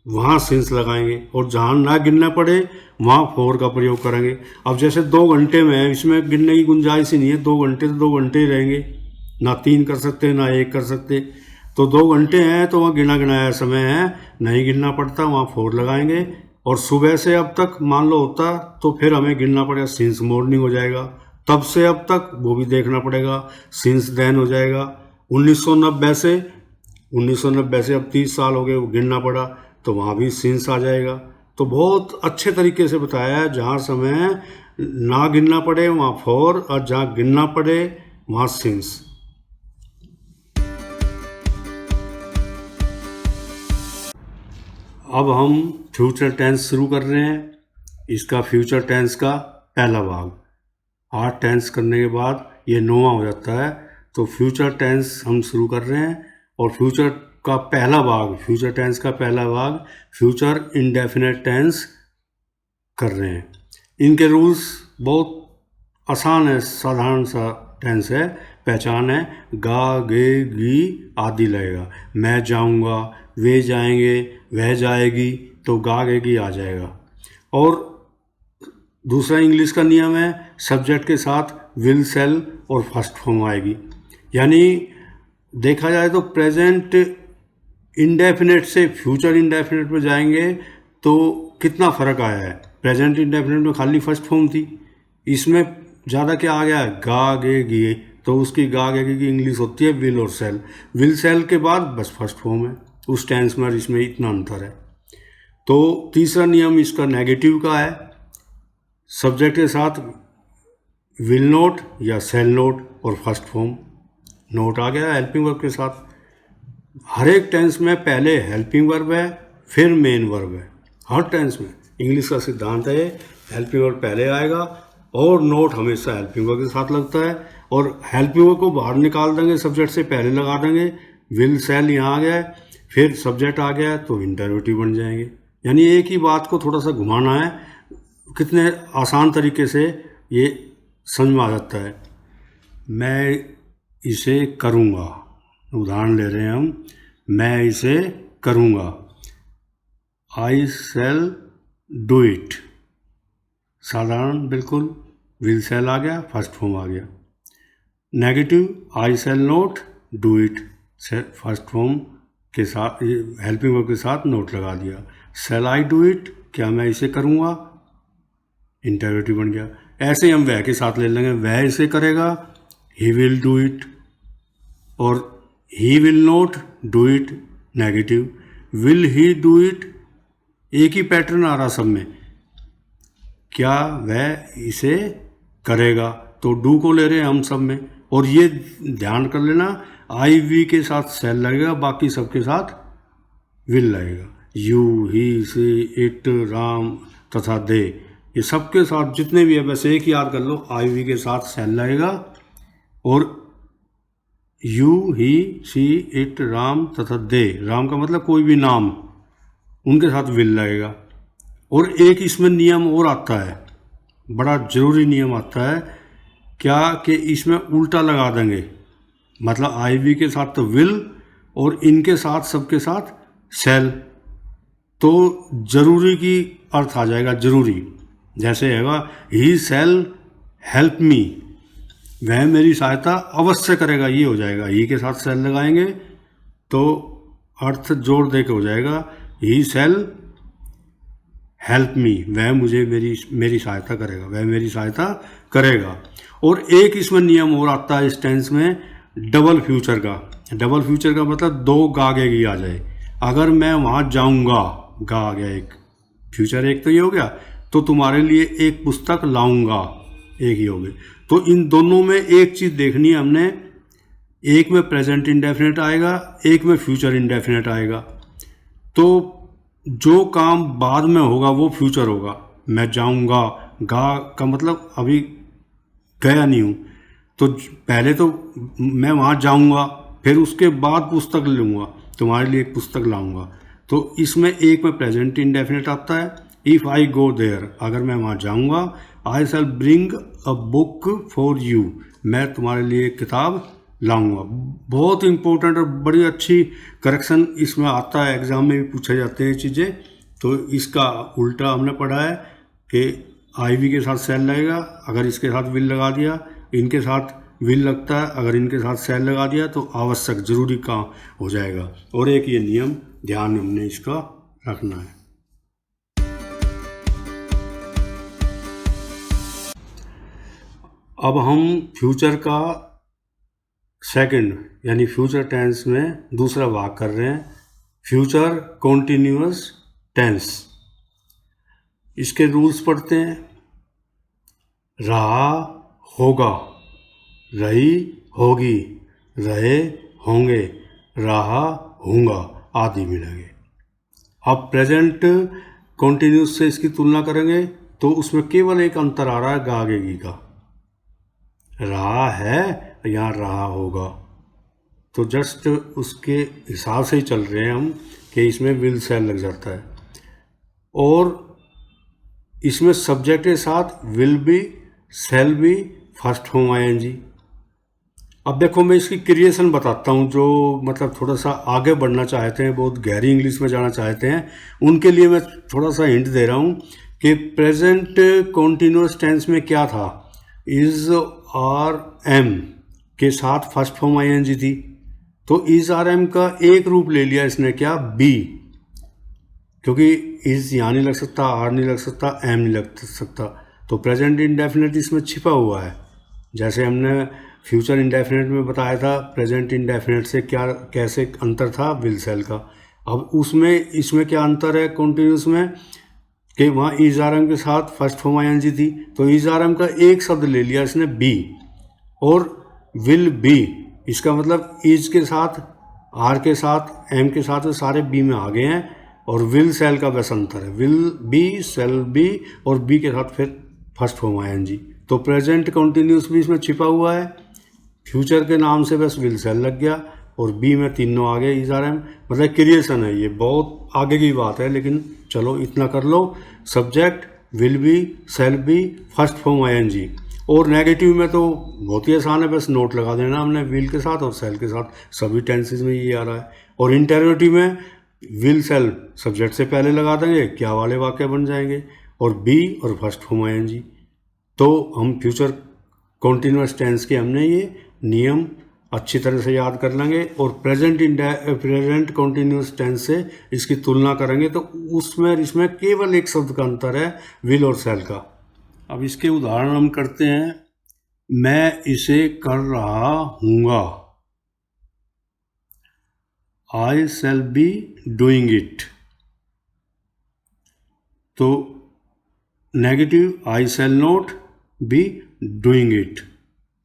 वहाँ सिंस लगाएंगे, और जहाँ ना गिनना पड़े वहाँ फॉर का प्रयोग करेंगे। अब जैसे 2 घंटे में, इसमें गिनने की गुंजाइश ही नहीं है। 2 घंटे तो 2 घंटे ही रहेंगे, ना 3 कर सकते, ना 1 कर सकते। तो 2 घंटे हैं तो वहाँ गिना गिनाया समय है, नहीं गिनना पड़ता, वहाँ फॉर लगाएंगे। और सुबह से अब तक मान लो होता तो फिर हमें गिनना पड़ेगा, सिंस मॉर्निंग हो जाएगा। तब से अब तक वो भी देखना पड़ेगा, सिंस देन हो जाएगा। 1990 से अब 30 साल हो गए, वो गिनना पड़ा, तो वहाँ भी सिंस आ जाएगा। तो बहुत अच्छे तरीके से बताया है, जहाँ समय ना गिनना पड़े वहाँ फॉर, और जहाँ गिनना पड़े वहाँ सिंस। अब हम फ्यूचर टेंस शुरू कर रहे हैं। इसका फ्यूचर टेंस का पहला भाग 8 टेंस करने के बाद ये 9वां हो जाता है। तो फ्यूचर टेंस हम शुरू कर रहे हैं, और फ्यूचर का पहला भाग, फ्यूचर टेंस का पहला भाग फ्यूचर इंडेफिनेट टेंस कर रहे हैं। इनके रूल्स बहुत आसान है, साधारण सा टेंस है, पहचान है। गा गे गी आदि लगेगा। मैं जाऊंगा, वे जाएंगे, वह जाएगी, तो गा गे गी आ जाएगा। और दूसरा इंग्लिश का नियम है, सब्जेक्ट के साथ विल, सेल और फर्स्ट फॉर्म आएगी। यानी देखा जाए तो प्रेजेंट इंडेफिनेट से फ्यूचर इंडेफिनेट में जाएंगे तो कितना फ़र्क आया है। प्रेजेंट इंडेफिनेट में खाली फर्स्ट फॉर्म थी, इसमें ज़्यादा क्या आ गया है, गा गे गी, तो उसकी गा गे की इंग्लिश होती है विल और सेल। विल सेल के बाद बस फर्स्ट फॉर्म है उस टेंस में, इसमें इतना अंतर है। तो तीसरा नियम इसका नेगेटिव का है, सब्जेक्ट के साथ विल नोट या सेल नोट और फर्स्ट फॉर्म नोट आ गया हेल्पिंग वर्ब के साथ। हर एक टेंस में पहले हेल्पिंग वर्ब है, फिर मेन वर्ब है, हर टेंस में। इंग्लिश का सिद्धांत है हेल्पिंग वर्ब पहले आएगा और नोट हमेशा हेल्पिंग वर्ब के साथ लगता है। और हेल्पिंग वर्ब को बाहर निकाल देंगे, सब्जेक्ट से पहले लगा देंगे, विल सेल यहाँ आ गया, फिर सब्जेक्ट आ गया तो इंटरोगेटिव बन जाएंगे। यानी एक ही बात को थोड़ा सा घुमाना है, कितने आसान तरीके से ये समझ में आ जाता है। मैं इसे करूँगा, उदाहरण ले रहे हैं हम, मैं इसे करूँगा, आई शैल डू इट, साधारण बिल्कुल, विल सेल आ गया, फर्स्ट फॉर्म आ गया। Negative, I shall not do it, first form के साथ हेल्पिंग वर्ब के साथ नोट लगा दिया। शैल आई डू इट, क्या मैं इसे करूँगा, इंटरोगेटिव बन गया। ऐसे ही हम वह के साथ ले लेंगे, वह इसे करेगा, ही विल डू इट, और ही will not do it, negative. Will he do it, एक ही पैटर्न आ रहा सब में, क्या वह इसे करेगा, तो डू को ले रहे हैं हम सब में। और ये ध्यान कर लेना, आई वी के साथ सेल लगेगा, बाकी सबके साथ विल लगेगा। You, he, she, it, Ram तथा दे, ये सबके साथ जितने भी है, वैसे एक ही याद कर लो, आई वी के साथ सेल लगेगा, और you, he, she, it, Ram तथा दे, राम का मतलब कोई भी नाम, उनके साथ विल लगेगा। और एक इसमें नियम और आता है, बड़ा ज़रूरी नियम आता है, क्या कि इसमें उल्टा लगा देंगे, मतलब आई वी के साथ तो विल और इनके साथ सबके साथ सेल, तो ज़रूरी की अर्थ आ जाएगा, ज़रूरी। जैसे हैगा ही शैल हेल्प मी, वह मेरी सहायता अवश्य करेगा, ये हो जाएगा, ही के साथ सेल लगाएंगे तो अर्थ जोड़ दे के हो जाएगा, ही शैल हेल्प मी, वह मुझे मेरी सहायता करेगा, वह मेरी सहायता करेगा। और एक इसमें नियम और आता है इस टेंस में, डबल फ्यूचर का। डबल फ्यूचर का मतलब दो गा गे गी आ जाए। अगर मैं वहाँ जाऊँगा, गा आ गया एक, फ्यूचर एक तो ये हो गया, तो तुम्हारे लिए एक पुस्तक लाऊंगा, एक ही हो गई। तो इन दोनों में एक चीज़ देखनी है हमने, एक में प्रेजेंट इंडेफिनेट आएगा, एक में फ्यूचर इंडेफिनेट आएगा। तो जो काम बाद में होगा वो फ्यूचर होगा। मैं जाऊंगा, गा का मतलब अभी गया नहीं हूँ, तो पहले तो मैं वहाँ जाऊंगा, फिर उसके बाद पुस्तक लूँगा, तुम्हारे लिए एक पुस्तक लाऊंगा। तो इसमें एक में प्रेजेंट इंडेफिनेट आता है, इफ़ आई गो देयर, अगर मैं वहाँ जाऊँगा, I shall bring a book for you, मैं तुम्हारे लिए एक किताब लाऊंगा। बहुत इंपॉर्टेंट और बड़ी अच्छी करेक्शन इसमें आता है, एग्ज़ाम में भी पूछे जाते हैं चीज़ें। तो इसका उल्टा हमने पढ़ा है कि आई वी के साथ सेल लगेगा, अगर इसके साथ विल लगा दिया, इनके साथ विल लगता है, अगर इनके साथ सेल लगा दिया तो आवश्यक ज़रूरी काम हो जाएगा। और एक ये नियम ध्यान हमने इसका रखना है। अब हम फ्यूचर का सेकंड यानी फ्यूचर टेंस में दूसरा भाग कर रहे हैं, फ्यूचर कॉन्टिन्यूअस टेंस। इसके रूल्स पढ़ते हैं, रहा होगा, रही होगी, रहे होंगे, रहा होगा आदि मिलेंगे। अब प्रेजेंट कॉन्टिन्यूस से इसकी तुलना करेंगे तो उसमें केवल एक अंतर आ रहा है, गा गे गी का। रहा है, यहाँ रहा होगा, तो जस्ट उसके हिसाब से ही चल रहे हैं हम कि इसमें विल सेल लग जाता है। और इसमें सब्जेक्ट के साथ will be, shall be, first form ING. अब देखो मैं इसकी क्रिएशन बताता हूँ, जो मतलब थोड़ा सा आगे बढ़ना चाहते हैं, बहुत गहरी इंग्लिश में जाना चाहते हैं, उनके लिए मैं थोड़ा सा हिंट दे रहा हूँ कि प्रेजेंट कॉन्टिन्यूअस टेंस में क्या था, इज आर एम के साथ फर्स्ट फॉर्म आईएनजी थी, तो इज आर एम का एक रूप ले लिया इसने, क्या, बी, क्योंकि इज यहाँ नहीं लग सकता, आर नहीं लग सकता, एम नहीं लग सकता, तो प्रेजेंट इंडेफिनिट इसमें छिपा हुआ है। जैसे हमने फ्यूचर इंडेफिनिट में बताया था प्रेजेंट इंडेफिनिट से क्या कैसे अंतर था विल सेल का। अब उसमें इसमें क्या अंतर है कॉन्टिन्यूस में, कि वहाँ इज आर एम के साथ फर्स्ट फॉर्म आईएनजी थी, तो इज आर एम का एक शब्द ले लिया इसने बी, और विल बी, इसका मतलब इज के साथ, आर के साथ, एम के साथ, सारे बी में आ गए हैं। और विल सेल का बस अंतर है, विल बी, सेल बी, और बी के साथ फिर फर्स्ट फॉर्म आईएनजी। तो प्रेजेंट कंटिन्यूस भी इसमें छिपा हुआ है, फ्यूचर के नाम से बस विल सेल लग गया, और बी में तीनों आ गए इज आर एम, मतलब क्रिएशन है, ये बहुत आगे की बात है, लेकिन चलो इतना कर लो। Subject will be, shall be, first form ING. और नेगेटिव में तो बहुत ही आसान है, बस नोट लगा देना हमने विल के साथ और सेल के साथ, सभी टेंसेज में ये आ रहा है। और इंटेरोगेटिव में विल सेल सब्जेक्ट से पहले लगा देंगे, क्या वाले वाक्य बन जाएंगे, और बी और फर्स्ट फॉर्म आईएनजी। तो हम फ्यूचर कॉन्टिन्यूअस टेंस के हमने ये नियम अच्छी तरह से याद कर लेंगे, और प्रेजेंट कॉन्टिन्यूअस टेंस से इसकी तुलना करेंगे, तो उसमें इसमें केवल एक शब्द का अंतर है, विल और सेल का। अब इसके उदाहरण हम करते हैं। मैं इसे कर रहा हूँगा, I shall be doing it. तो negative, I shall not be doing it,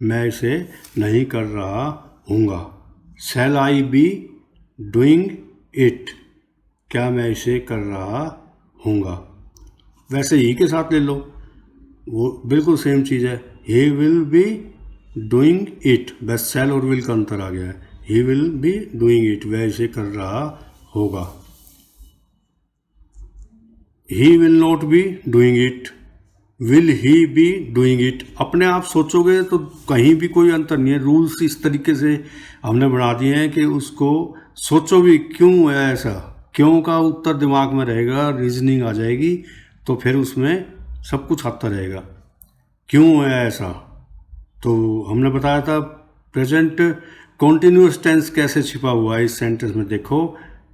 मैं इसे नहीं कर रहा हूँगा। शैल आई बी डूइंग इट, क्या मैं इसे कर रहा हूँगा। वैसे ही के साथ ले लो, वो बिल्कुल सेम चीज़ है, he will be doing it, बस शैल और विल का अंतर आ गया है। He will be doing it, वह इसे कर रहा होगा। ही will not be doing it, will he be doing it. अपने आप सोचोगे तो कहीं भी कोई अंतर नहीं है, रूल्स इस तरीके से हमने बना दिए हैं कि उसको सोचो भी क्यों है ऐसा, क्यों का उत्तर दिमाग में रहेगा, रीजनिंग आ जाएगी, तो फिर उसमें सब कुछ आता रहेगा, क्यों है ऐसा। तो हमने बताया था प्रेजेंट कॉन्टिन्यूअस टेंस कैसे छिपा हुआ है इस सेंटेंस में, देखो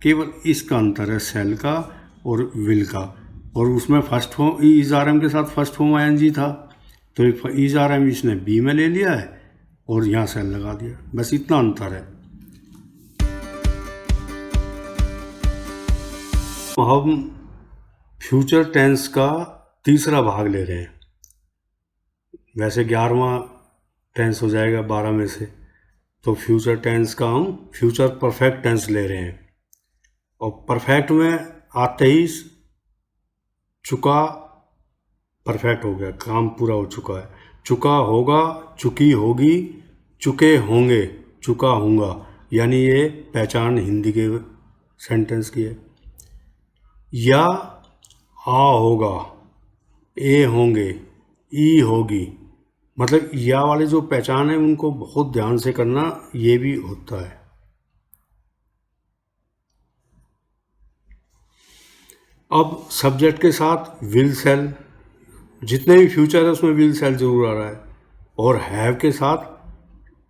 केवल इसका अंतर है सेल का और विल का, और उसमें first form is are am के साथ फर्स्ट फॉर्म आईएनजी था, तो इज आर एम इसने बी में ले लिया है और यहाँ सेल लगा दिया, बस इतना अंतर है। हम फ्यूचर टेंस का तीसरा भाग ले रहे हैं। वैसे 11वां टेंस हो जाएगा 12 में से, तो फ्यूचर टेंस का हम फ्यूचर परफेक्ट टेंस ले रहे हैं। और परफेक्ट में आते ही चुका परफेक्ट हो गया, काम पूरा हो चुका है। चुका होगा, चुकी होगी, चुके होंगे, चुका होऊंगा, यानी ये पहचान हिंदी के सेंटेंस की है। या आ होगा, ए होंगे, ई होगी, मतलब या वाले जो पहचान है उनको बहुत ध्यान से करना, ये भी होता है। अब सब्जेक्ट के साथ विल सेल, जितने भी फ्यूचर है उसमें विल सेल जरूर आ रहा है, और हैव के साथ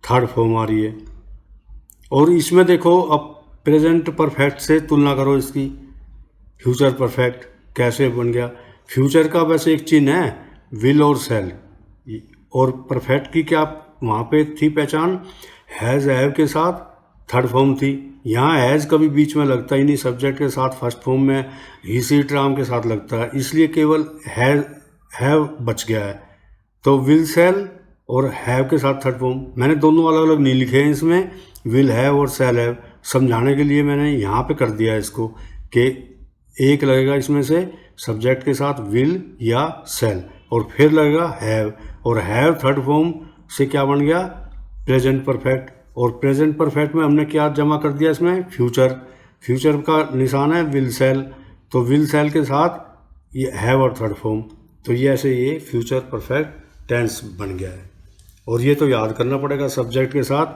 थर्ड फॉर्म आ रही है। और इसमें देखो अब प्रेजेंट परफेक्ट से तुलना करो इसकी, फ्यूचर परफेक्ट कैसे बन गया। फ्यूचर का बस एक चिन्ह है विल और सेल, और परफेक्ट की क्या वहाँ पे थी पहचान, हैज़ हैव के साथ थर्ड फॉर्म थी। यहाँ हैज़ कभी बीच में लगता ही नहीं, सब्जेक्ट के साथ फर्स्ट फॉर्म में ही सी ट्राम के साथ लगता है, इसलिए केवल हैव बच गया है। तो विल सेल और हैव के साथ थर्ड फॉर्म, मैंने दोनों अलग अलग नहीं लिखे हैं इसमें, विल हैव और सेल हैव, समझाने के लिए मैंने यहाँ पे कर दिया इसको कि एक लगेगा इसमें से सब्जेक्ट के साथ विल या सेल, और फिर लगेगा हैव, और हैव थर्ड फॉर्म से क्या बन गया, प्रेजेंट परफेक्ट, और प्रेजेंट परफेक्ट में हमने क्या जमा कर दिया इसमें, फ्यूचर। फ्यूचर का निशान है विल सेल, तो विल सेल के साथ ये हैव और थर्ड फॉर्म, तो ये ऐसे ये फ्यूचर परफेक्ट टेंस बन गया है। और ये तो याद करना पड़ेगा सब्जेक्ट के साथ,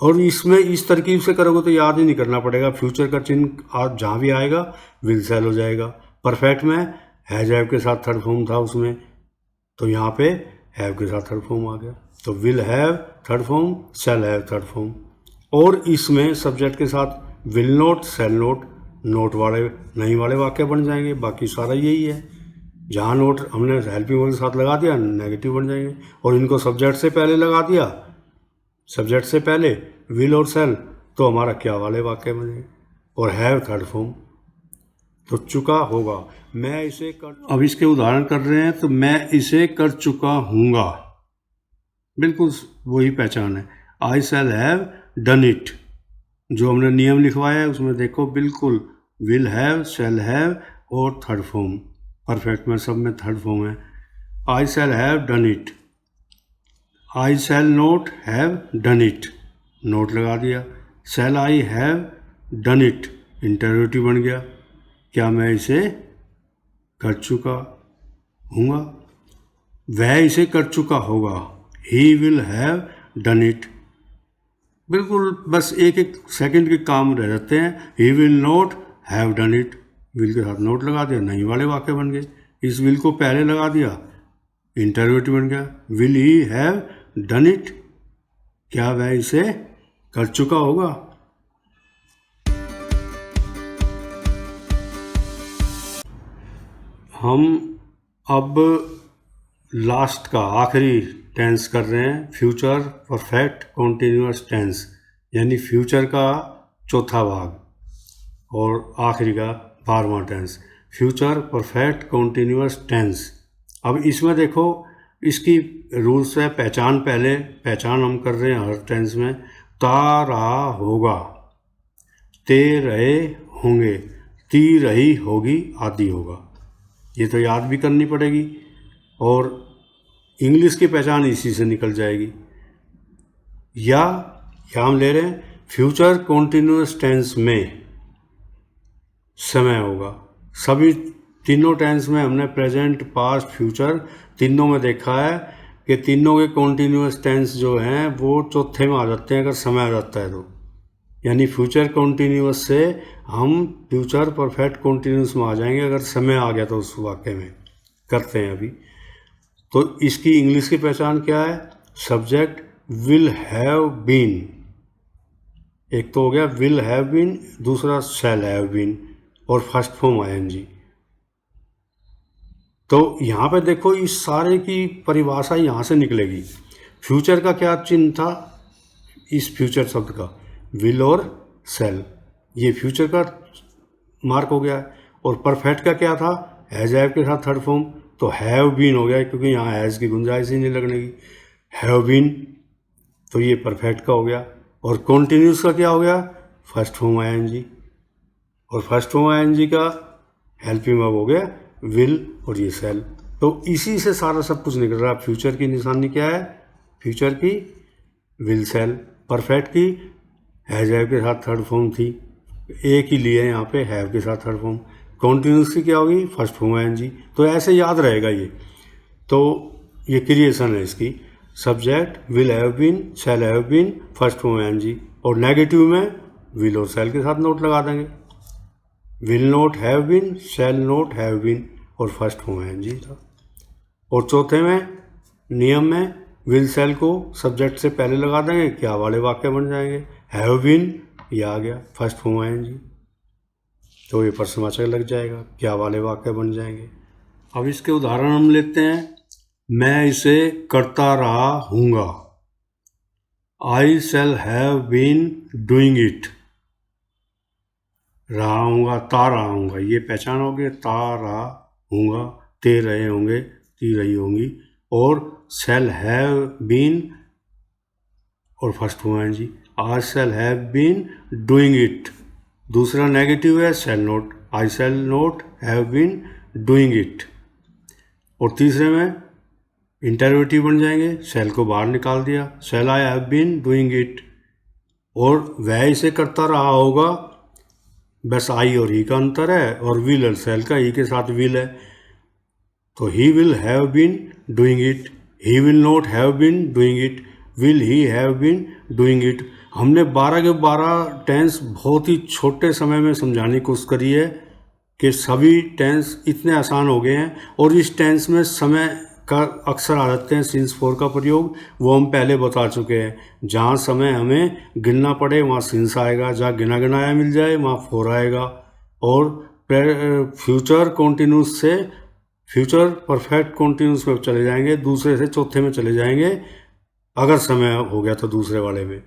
और इसमें इस तरकीब से करोगे तो याद ही नहीं करना पड़ेगा। फ्यूचर का चिन्ह आप जहाँ भी आएगा विल सेल हो जाएगा। परफेक्ट में हैज हैव के साथ थर्ड फॉर्म था उसमें, तो यहाँ पे हैव के साथ थर्ड फॉर्म आ गया, तो will have third form, shall have third form. और इसमें सब्जेक्ट के साथ will not, shall not, not वाले नहीं वाले वाक्य बन जाएंगे। बाकी सारा यही है, जहाँ नोट हमने हेल्पिंग वर्ब के साथ लगा दिया नेगेटिव बन जाएंगे, और इनको सब्जेक्ट से पहले लगा दिया, सब्जेक्ट से पहले विल और सेल, तो हमारा क्या वाले वाक्य बनेंगे। और हैव थर्ड फॉर्म, तो चुका होगा, मैं इसे कर, अब इसके उदाहरण कर रहे हैं, तो मैं इसे कर चुका हूँगा, बिल्कुल वही पहचान है। I shall have done it, जो हमने नियम लिखवाया है उसमें देखो बिल्कुल विल हैव, शैल हैव और थर्ड फॉर्म, परफेक्ट में सब में थर्ड फॉर्म है। I shall have done it, I shall not have done it, not लगा दिया। Shall I have done it, interrogative बन गया, क्या मैं इसे कर चुका हूँगा। वह इसे कर चुका होगा, ही विल हैव डन इट, बिल्कुल बस एक एक सेकंड के काम रह जाते हैं। ही will not have done it, will के साथ नोट लगा दिया, नहीं वाले वाक्य बन गए। इस विल को पहले लगा दिया, इंटरोगेटिव बन गया। Will he have done it, क्या वह इसे कर चुका होगा। हम अब लास्ट का आखिरी टेंस कर रहे हैं, फ्यूचर परफेक्ट कॉन्टिन्यूअस टेंस, यानी फ्यूचर का चौथा भाग और आखिरी का 12वां tense, future perfect continuous tense. अब इसमें देखो इसकी रूल्स है, पहचान पहले, पहचान हम कर रहे हैं हर टेंस में। ता रहा होगा, ते रहे होंगे, ती रही होगी, आदि होगा, ये तो याद भी करनी पड़ेगी, और इंग्लिश की पहचान इसी से निकल जाएगी। या हम ले रहे हैं फ्यूचर कॉन्टिन्यूअस टेंस में समय होगा। सभी तीनों टेंस में हमने प्रेजेंट, पास्ट, फ्यूचर तीनों में देखा है कि तीनों के कॉन्टिन्यूअस टेंस जो हैं वो चौथे में आ जाते हैं अगर समय आ जाता है तो। यानी फ्यूचर कॉन्टिन्यूअस से हम फ्यूचर परफेक्ट कॉन्टिन्यूअस में आ जाएंगे अगर समय आ गया तो उस वाक्य में। करते हैं अभी। तो इसकी इंग्लिश की पहचान क्या है, सब्जेक्ट विल हैव बीन, एक तो हो गया विल हैव बीन, दूसरा शैल हैव बीन, और फर्स्ट फॉर्म आईएनजी। तो यहाँ पे देखो इस सारे की परिभाषा यहाँ से निकलेगी। फ्यूचर का क्या चिन्ह था, इस फ्यूचर शब्द का विल और सेल, ये फ्यूचर का मार्क हो गया है। और परफेक्ट का क्या था, हैज हैव के साथ थर्ड फॉर्म, तो हैव बीन हो गया क्योंकि यहाँ हैज़ की गुंजाइश ही नहीं लगने की, हैव बीन, तो ये परफेक्ट का हो गया। और कॉन्टिन्यूस का क्या हो गया, फर्स्ट फॉर्म आईएनजी, और फर्स्ट फॉर्म आईएनजी का हेल्पिंग वर्ब हो गया विल और ये सेल। तो इसी से सारा सब कुछ निकल रहा है। फ्यूचर की निशानी क्या है, फ्यूचर की विल सेल, परफेक्ट की हैज हैव के साथ थर्ड फॉर्म थी, एक ही लिए यहाँ पे हैव के साथ थर्ड फॉर्म। कॉन्टिन्यूस की क्या होगी, फर्स्ट फॉर्म आईएनजी। तो ऐसे याद रहेगा ये। तो ये क्रिएशन है इसकी, subject will have been, shall have been, first form ING, और नेगेटिव में विल और शैल के साथ नोट लगा देंगे, will not have been, shall not have been, और फर्स्ट फॉर्म आईएनजी था। और चौथे में नियम में विल सेल को सब्जेक्ट से पहले लगा देंगे, क्या वाले वाक्य बन जाएंगे, हैव बीन, ये आ गया फर्स्ट फॉर्म आईएनजी, तो ये प्रश्नवाचक लग जाएगा, क्या वाले वाक्य बन जाएंगे। अब इसके उदाहरण हम लेते हैं। मैं इसे करता रहा हूँगा, I shall have been doing it, रहा हूँगा, ता रहा हूँगा, ये पहचान हो गई, ता रहा हूँगा, ते रहे होंगे, ती रही होंगी, और शैल हैव बीन और first form ING, I shall have been doing it. दूसरा नेगेटिव है shall not, I shall not have been doing it. और तीसरे में इंटरोगेटिव बन जाएंगे, शैल को बाहर निकाल दिया, shall I have been doing it, और वह इसे करता रहा होगा, बस आई और ही का अंतर है, और विल और शैल का ही के साथ विल है, तो he will have been doing it, he will not have been doing it, will he have been doing it. हमने 12 के 12 टेंस बहुत ही छोटे समय में समझाने की कोशिश करी है कि सभी टेंस इतने आसान हो गए हैं, और इस टेंस में समय का अक्सर आ जाते हैं सिंस फोर का प्रयोग, वो हम पहले बता चुके हैं। जहाँ समय हमें गिनना पड़े वहाँ सिंस आएगा, जहाँ गिना गिनाया मिल जाए वहाँ फोर आएगा, और फ्यूचर कॉन्टिन्यूस से फ्यूचर परफेक्ट कॉन्टिन्यूस में चले जाएंगे, दूसरे से चौथे में चले जाएंगे अगर समय हो गया तो दूसरे वाले में।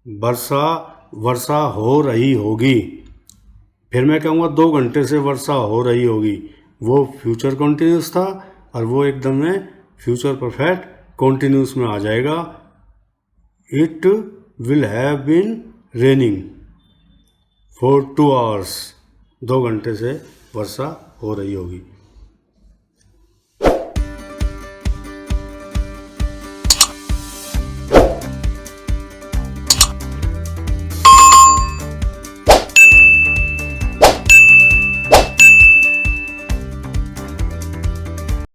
वर्षा हो रही होगी, फिर मैं कहूँगा 2 घंटे से वर्षा हो रही होगी, वो फ्यूचर कॉन्टिन्यूस था, और वो एकदम में फ्यूचर परफेक्ट कॉन्टिन्यूस में आ जाएगा। It will have been raining for 2 hours, 2 घंटे से वर्षा हो रही होगी।